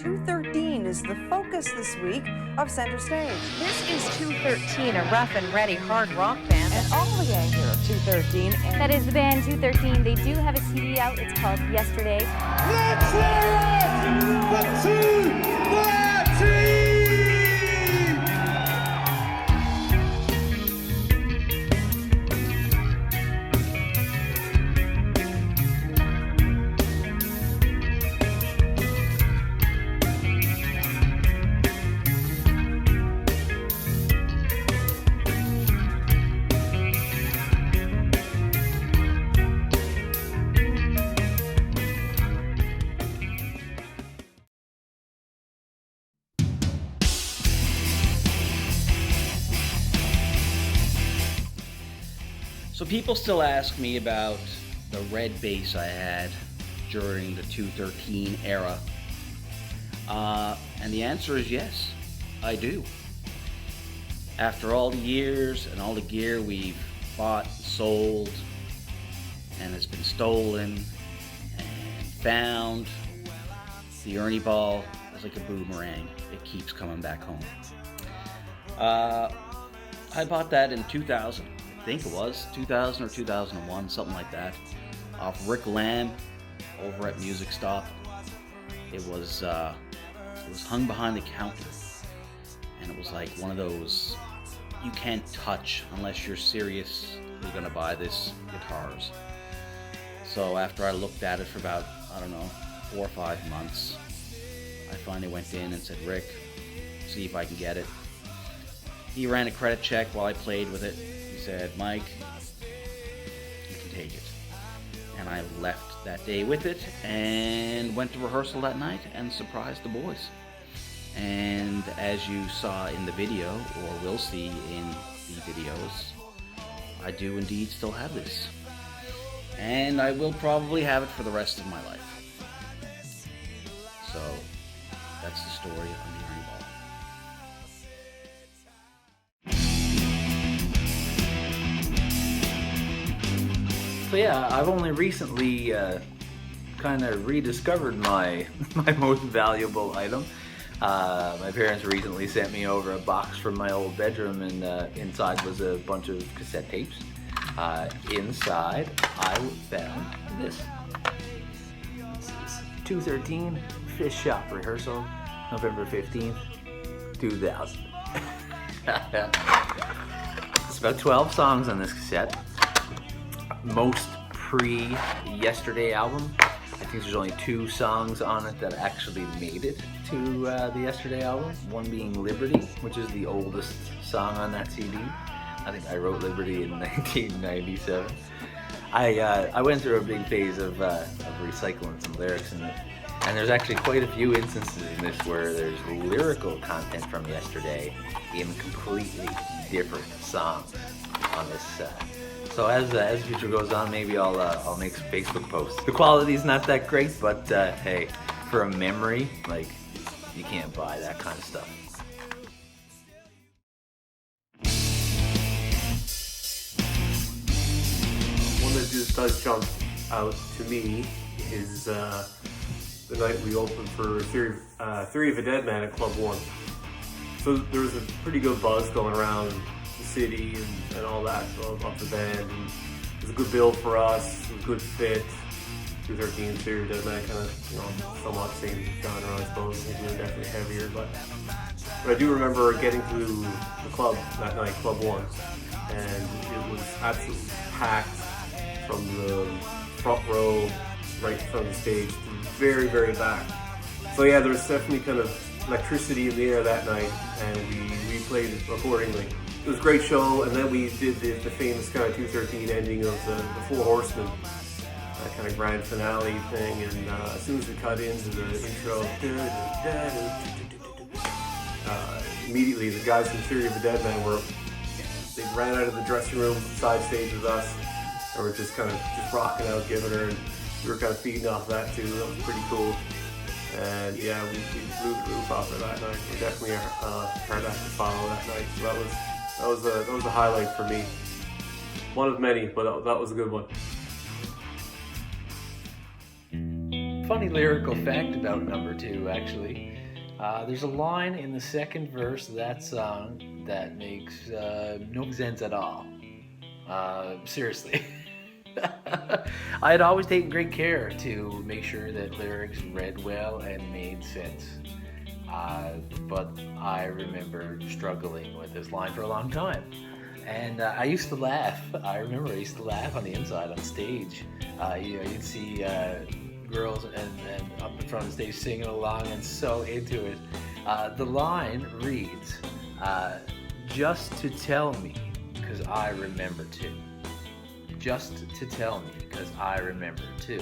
213 is the focus this week of Center Stage. This is 213, a rough and ready hard rock band. And all the gang here of 213. That is the band 213. They do have a CD out. It's called Yesterday. Let's hear it! The 213! So people still ask me about the red bass I had during the 213 era. And the answer is yes, I do. After all the years and all the gear we've bought, sold, and has been stolen and found, the Ernie ball is like a boomerang. It keeps coming back home. I bought that in 2000. I think it was 2000 or 2001, something like that, off Rick Lamb over at Music Stop. It was hung behind the counter, and it was like one of those you can't touch unless you're seriously gonna buy this guitars. So after I looked at it for about, 4 or 5 months, I finally went in and said, Rick, see if I can get it. He ran a credit check while I played with it. He said, Mike, you can take it. And I left that day with it and went to rehearsal that night and surprised the boys. And as you saw in the video, or will see in the videos, I do indeed still have this. And I will probably have it for the rest of my life. So that's the story of the Ernie Ball. So yeah, I've only recently kind of rediscovered my most valuable item. My parents recently sent me over a box from my old bedroom, and inside was a bunch of cassette tapes. Inside, I found this. This is 213 Fish Shop Rehearsal, November 15th, 2000. It's about 12 songs on this cassette. Most pre-Yesterday album. I think there's only 2 songs on it that actually made it to the Yesterday album. One being Liberty, which is the oldest song on that CD. I think I wrote Liberty in 1997. I went through a big phase of recycling some lyrics in it. And there's actually quite a few instances in this where there's lyrical content from Yesterday in completely different songs on this So as the future goes on, maybe I'll make some Facebook posts. The quality's not that great, but hey, for a memory, like, you can't buy that kind of stuff. One that just does jump out to me is the night we opened for Theory of a Dead Man at Club 1. So there was a pretty good buzz going around the city and all that of the band. And it was a good bill for us. It was a good fit. 213 Theory of a Dead Man, kind of, somewhat same genre, I suppose. I think we were definitely heavier, but I do remember getting to the club that night, Club 1, and it was absolutely packed from the front row, right in front of the stage, to the very, very back. So yeah, there was definitely kind of electricity in the air that night, and we played it accordingly. It was a great show, and then we did the famous kind of 213 ending of the Four Horsemen, that kind of grand finale thing, and as soon as we cut into the intro, immediately the guys from Theory of a Dead Man they ran out of the dressing room, side stage with us, and we're just kind of rocking out, giving her, and we were kind of feeding off that too. That was pretty cool. And yeah, we blew the roof off of that night. We definitely hard act to follow that night. So that was a highlight for me. One of many, but that was a good one. Funny lyrical fact about number 2, actually. There's a line in the second verse of that song that makes no sense at all. Seriously. I had always taken great care to make sure that lyrics read well and made sense. But I remember struggling with this line for a long time. And I used to laugh. I remember I used to laugh on the inside on stage. You'd see girls and up in front of the stage singing along and so into it. The line reads, just to tell me, because I remember to. Just to tell me, because I remember to.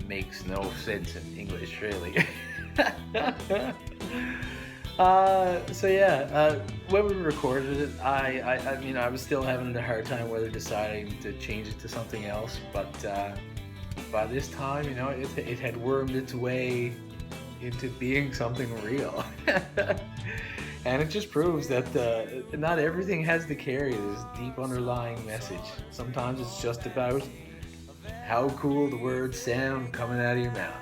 Makes no sense in English, really. When we recorded it, I was still having a hard time whether deciding to change it to something else, but by this time, it had wormed its way into being something real. And it just proves that not everything has to carry this deep underlying message. Sometimes it's just about how cool the words sound coming out of your mouth.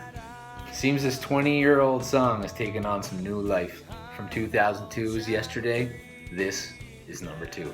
Seems this 20-year-old song has taken on some new life. From 2002's Yesterday, this is number 2.